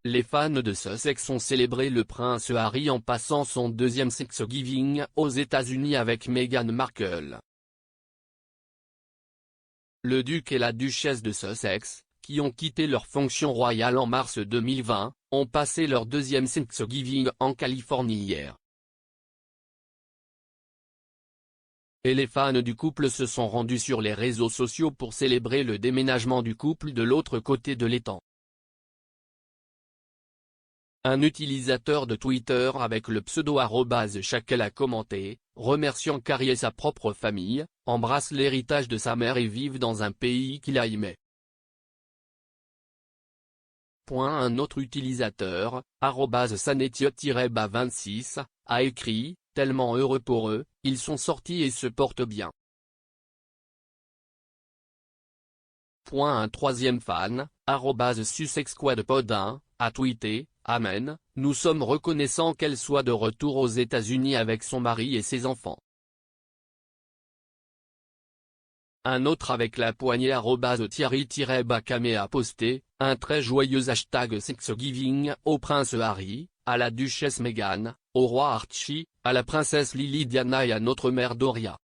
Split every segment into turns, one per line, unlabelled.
les fans de Sussex ont célébré le prince Harry en passant son deuxième Thanksgiving aux États-Unis avec Meghan Markle. Le duc et la duchesse de Sussex, qui ont quitté leur fonction royale en mars 2020, ont passé leur deuxième Thanksgiving en Californie hier. Et les fans du couple se sont rendus sur les réseaux sociaux pour célébrer le déménagement du couple de l'autre côté de l'étang. Un utilisateur de Twitter avec le pseudo @Shakel a commenté, remerciant Harry et sa propre famille, embrasse l'héritage de sa mère et vive dans un pays qu'il a aimé. Un autre utilisateur, @Sanetio-26, a écrit, tellement heureux pour eux, ils sont sortis et se portent bien. Un troisième fan, @SussexSquadPod1, a tweeté, Amen, nous sommes reconnaissants qu'elle soit de retour aux États-Unis avec son mari et ses enfants. Un autre avec la poignée @Thierry-Bacamé a posté, un très joyeux hashtag Thanksgiving au prince Harry, à la duchesse Meghan, au roi Archie, à la princesse Lily Diana et à notre mère Doria.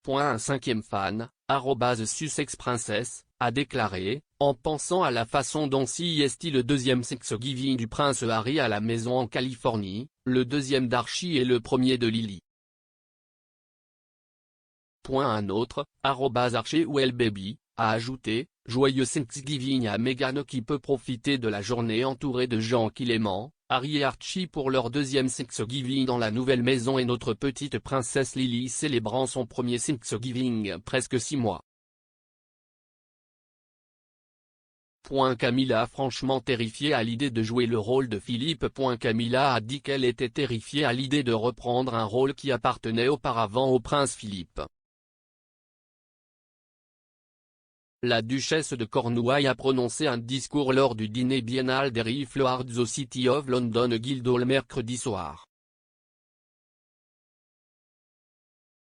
Un cinquième fan, @SussexPrincess, a déclaré, en pensant à la façon dont est le deuxième Thanksgiving du prince Harry à la maison en Californie, le deuxième d'Archie et le premier de Lily. Un autre, @ArchieWellBaby, a ajouté, joyeux Thanksgiving à Meghan qui peut profiter de la journée entourée de gens qu'il aime, Harry et Archie pour leur deuxième Thanksgiving dans la nouvelle maison et notre petite princesse Lily célébrant son premier Thanksgiving presque 6 mois. Camilla franchement terrifiée à l'idée de jouer le rôle de Philippe. Camilla a dit qu'elle était terrifiée à l'idée de reprendre un rôle qui appartenait auparavant au prince Philippe. La duchesse de Cornouailles a prononcé un discours lors du dîner biennal des Rifle Awards au City of London Guildhall mercredi soir.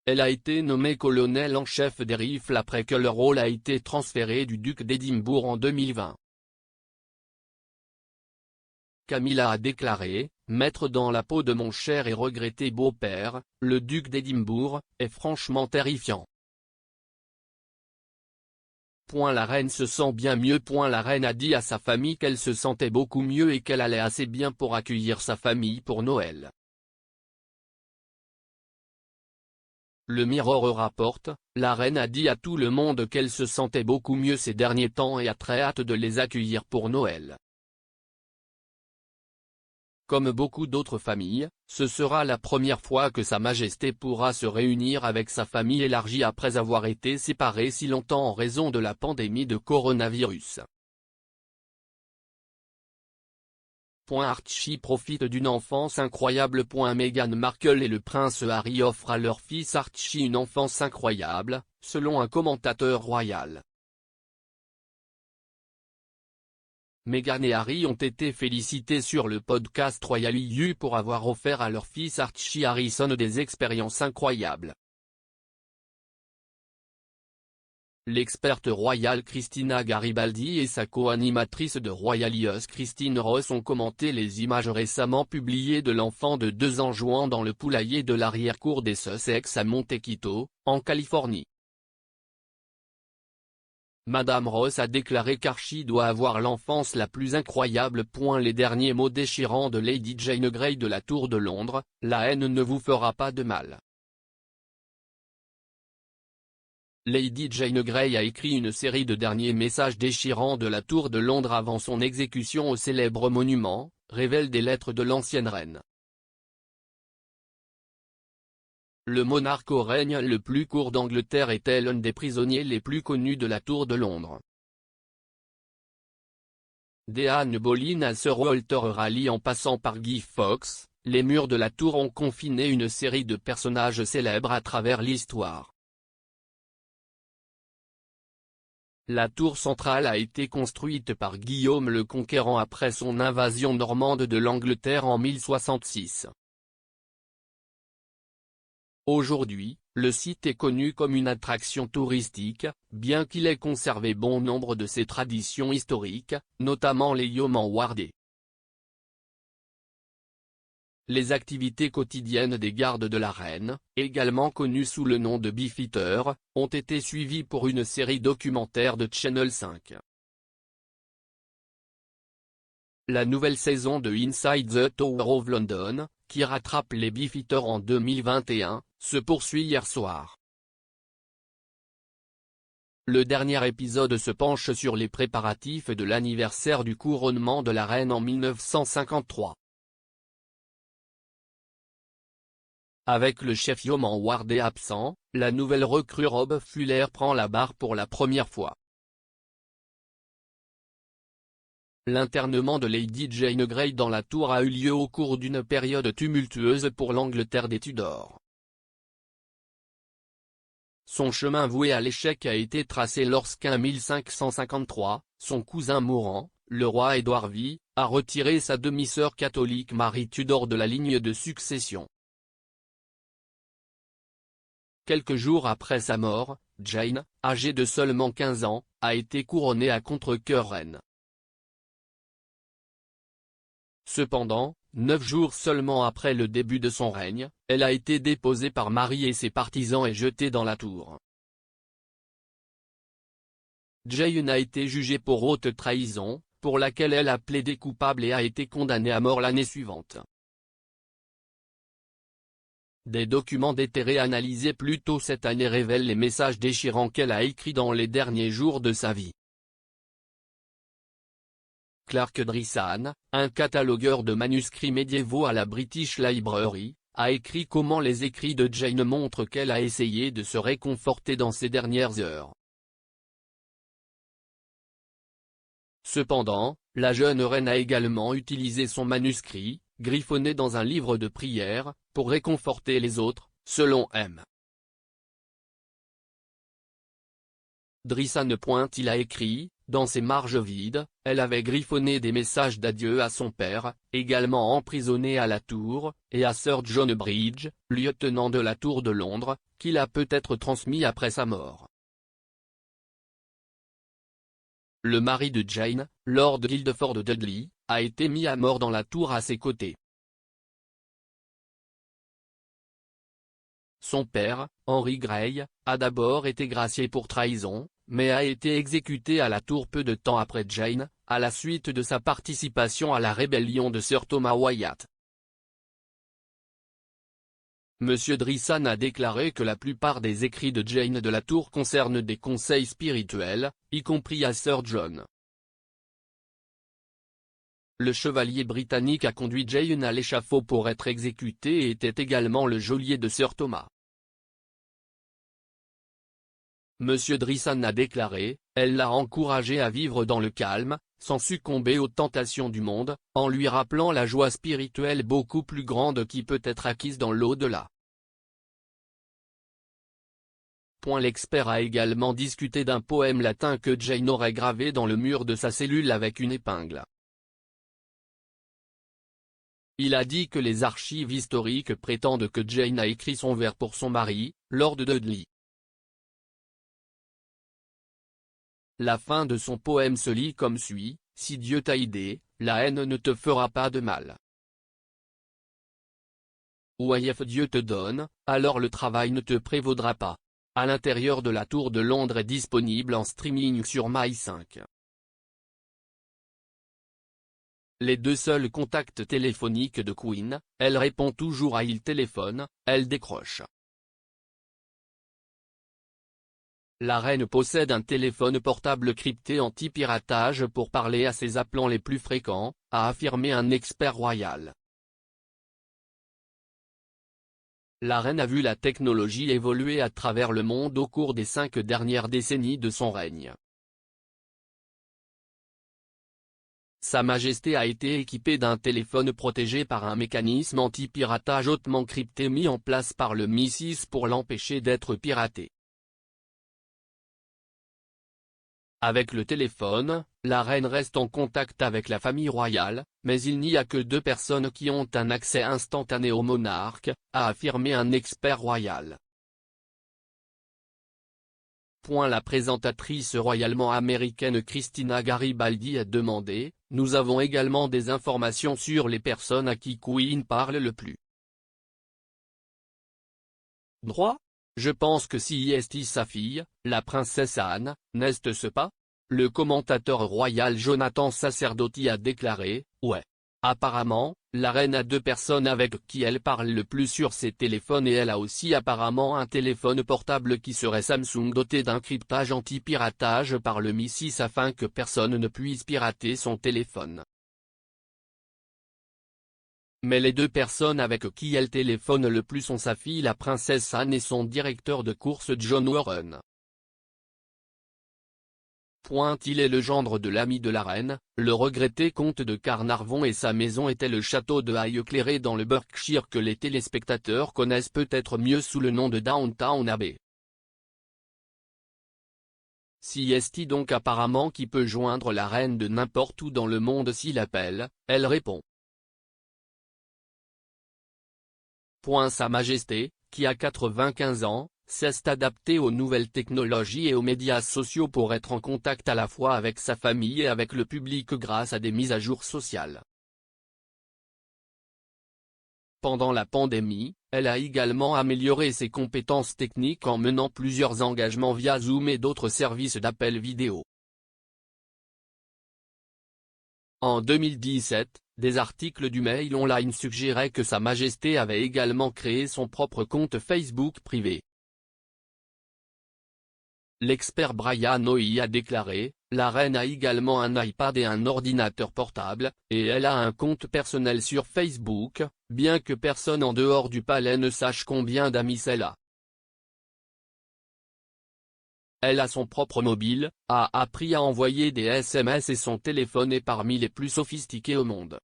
Elle a été nommée colonel en chef des Rifles après que leur rôle a été transféré du duc d'Édimbourg en 2020. Camilla a déclaré, mettre dans la peau de mon cher et regretté beau-père, le duc d'Édimbourg, est franchement terrifiant. La reine se sent bien mieux. La reine a dit à sa famille qu'elle se sentait beaucoup mieux et qu'elle allait assez bien pour accueillir sa famille pour Noël. Le Mirror rapporte, la reine a dit à tout le monde qu'elle se sentait beaucoup mieux ces derniers temps et a très hâte de les accueillir pour Noël. Comme beaucoup d'autres familles, ce sera la première fois que Sa Majesté pourra se réunir avec sa famille élargie après avoir été séparée si longtemps en raison de la pandémie de coronavirus. Archie profite d'une enfance incroyable. Meghan Markle et le prince Harry offrent à leur fils Archie une enfance incroyable, selon un commentateur royal. Meghan et Harry ont été félicités sur le podcast Royal EU pour avoir offert à leur fils Archie Harrison des expériences incroyables. L'experte royale Christina Garibaldi et sa co-animatrice de Royal US Christine Ross ont commenté les images récemment publiées de l'enfant de 2 ans jouant dans le poulailler de l'arrière-cour des Sussex à Montecito, en Californie. Madame Ross a déclaré qu'Archie doit avoir l'enfance la plus incroyable. Les derniers mots déchirants de Lady Jane Grey de la Tour de Londres, la haine ne vous fera pas de mal. Lady Jane Grey a écrit une série de derniers messages déchirants de la Tour de Londres avant son exécution au célèbre monument, révèlent des lettres de l'ancienne reine. Le monarque au règne le plus court d'Angleterre était l'un des prisonniers les plus connus de la Tour de Londres. D'Anne Boleyn à Sir Walter Raleigh en passant par Guy Fawkes, les murs de la tour ont confiné une série de personnages célèbres à travers l'histoire. La tour centrale a été construite par Guillaume le Conquérant après son invasion normande de l'Angleterre en 1066. Aujourd'hui, Le site est connu comme une attraction touristique, bien qu'il ait conservé bon nombre de ses traditions historiques, notamment les Yeomanwardais. Les activités quotidiennes des gardes de la reine, également connues sous le nom de Beefeaters, ont été suivies pour une série documentaire de Channel 5. La nouvelle saison de Inside the Tower of London, qui rattrape les Beefeaters en 2021, se poursuit hier soir. Le dernier épisode se penche sur les préparatifs de l'anniversaire du couronnement de la reine en 1953. Avec le chef Yeomanwardais absent, la nouvelle recrue Rob Fuller prend la barre pour la première fois. L'internement de Lady Jane Grey dans la tour a eu lieu au cours d'une période tumultueuse pour l'Angleterre des Tudors. Son chemin voué à l'échec a été tracé lorsqu'en 1553, son cousin mourant, le roi Édouard V, a retiré sa demi-sœur catholique Marie Tudor de la ligne de succession. Quelques jours après sa mort, Jane, âgée de seulement 15 ans, a été couronnée à contre-cœur reine. Cependant, 9 jours seulement après le début de son règne, elle a été déposée par Marie et ses partisans et jetée dans la tour. Jane a été jugée pour haute trahison, pour laquelle elle a plaidé coupable et a été condamnée à mort l'année suivante. Des documents déterrés analysés plus tôt cette année révèlent les messages déchirants qu'elle a écrits dans les derniers jours de sa vie. Clark Drissan, un catalogueur de manuscrits médiévaux à la British Library, a écrit comment les écrits de Jane montrent qu'elle a essayé de se réconforter dans ses dernières heures. Cependant, la jeune reine a également utilisé son manuscrit, griffonné dans un livre de prières, pour réconforter les autres, selon M. Drissan. Il a écrit, dans ses marges vides, elle avait griffonné des messages d'adieu à son père, également emprisonné à la tour, et à Sir John Bridge, lieutenant de la tour de Londres, qu'il a peut-être transmis après sa mort. Le mari de Jane, Lord Guildford Dudley, a été mis à mort dans la tour à ses côtés. Son père, Henry Grey, a d'abord été gracié pour trahison, mais a été exécuté à la tour peu de temps après Jane, à la suite de sa participation à la rébellion de Sir Thomas Wyatt. M. Drissan a déclaré que la plupart des écrits de Jane de la Tour concernent des conseils spirituels, y compris à Sir John. Le chevalier britannique a conduit Jane à l'échafaud pour être exécuté et était également le geôlier de Sir Thomas. M. Drissan a déclaré, elle l'a encouragé à vivre dans le calme, sans succomber aux tentations du monde, en lui rappelant la joie spirituelle beaucoup plus grande qui peut être acquise dans l'au-delà. L'expert a également discuté d'un poème latin que Jane aurait gravé dans le mur de sa cellule avec une épingle. Il a dit que les archives historiques prétendent que Jane a écrit son vers pour son mari, Lord Dudley. La fin de son poème se lit comme suit, « Si Dieu t'a aidé, la haine ne te fera pas de mal. Ou if Dieu te donne, alors le travail ne te prévaudra pas ». À l'intérieur de la Tour de Londres est disponible en streaming sur My5. Les deux seuls contacts téléphoniques de Queen, elle répond toujours à il téléphone, elle décroche. La reine possède un téléphone portable crypté anti-piratage pour parler à ses appelants les plus fréquents, a affirmé un expert royal. La reine a vu la technologie évoluer à travers le monde au cours des 5 dernières décennies de son règne. Sa Majesté a été équipée d'un téléphone protégé par un mécanisme anti-piratage hautement crypté mis en place par le MI6 pour l'empêcher d'être piraté. Avec le téléphone, la reine reste en contact avec la famille royale, mais il n'y a que 2 personnes qui ont un accès instantané au monarque, a affirmé un expert royal. La présentatrice royalement américaine Christina Garibaldi a demandé « Nous avons également des informations sur les personnes à qui Queen parle le plus. Droit ? Je pense que si est sa fille, la princesse Anne, n'est-ce pas ?» Le commentateur royal Jonathan Sacerdotti a déclaré « Ouais. Apparemment, la reine a 2 personnes avec qui elle parle le plus sur ses téléphones et elle a aussi apparemment un téléphone portable qui serait Samsung doté d'un cryptage anti-piratage par le MI6 afin que personne ne puisse pirater son téléphone. Mais les 2 personnes avec qui elle téléphone le plus sont sa fille la princesse Anne et son directeur de course John Warren. Il est le gendre de l'ami de la reine, le regretté comte de Carnarvon et sa maison était le château de Highclere dans le Berkshire que les téléspectateurs connaissent peut-être mieux sous le nom de Downton Abbey. Si est donc apparemment qui peut joindre la reine de n'importe où dans le monde s'il appelle, elle répond. Sa Majesté, qui a 95 ans, s'est adapté aux nouvelles technologies et aux médias sociaux pour être en contact à la fois avec sa famille et avec le public grâce à des mises à jour sociales. Pendant la pandémie, elle a également amélioré ses compétences techniques en menant plusieurs engagements via Zoom et d'autres services d'appel vidéo. En 2017, des articles du Mail Online suggéraient que Sa Majesté avait également créé son propre compte Facebook privé. L'expert Brian Hoey a déclaré, la reine a également un iPad et un ordinateur portable, et elle a un compte personnel sur Facebook, bien que personne en dehors du palais ne sache combien d'amis elle a. Elle a son propre mobile, a appris à envoyer des SMS et son téléphone est parmi les plus sophistiqués au monde.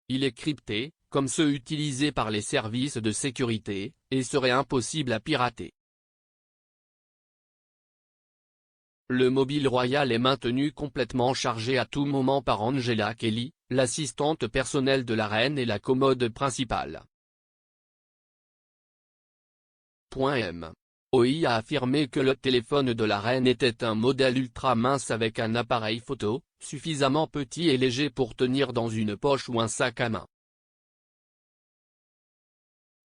Il est crypté, comme ceux utilisés par les services de sécurité, et serait impossible à pirater. Le mobile royal est maintenu complètement chargé à tout moment par Angela Kelly, l'assistante personnelle de la reine et la commode principale. Hoey a affirmé que le téléphone de la reine était un modèle ultra mince avec un appareil photo, suffisamment petit et léger pour tenir dans une poche ou un sac à main.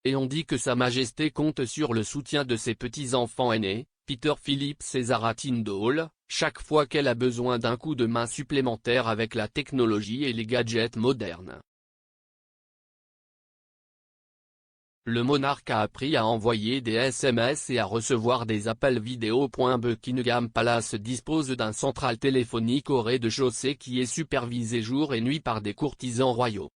Et on dit que Sa Majesté compte sur le soutien de ses petits-enfants aînés, Peter Phillips et Zara Tindall, chaque fois qu'elle a besoin d'un coup de main supplémentaire avec la technologie et les gadgets modernes. Le monarque a appris à envoyer des SMS et à recevoir des appels vidéo. Buckingham Palace dispose d'un central téléphonique au rez-de-chaussée qui est supervisé jour et nuit par des courtisans royaux.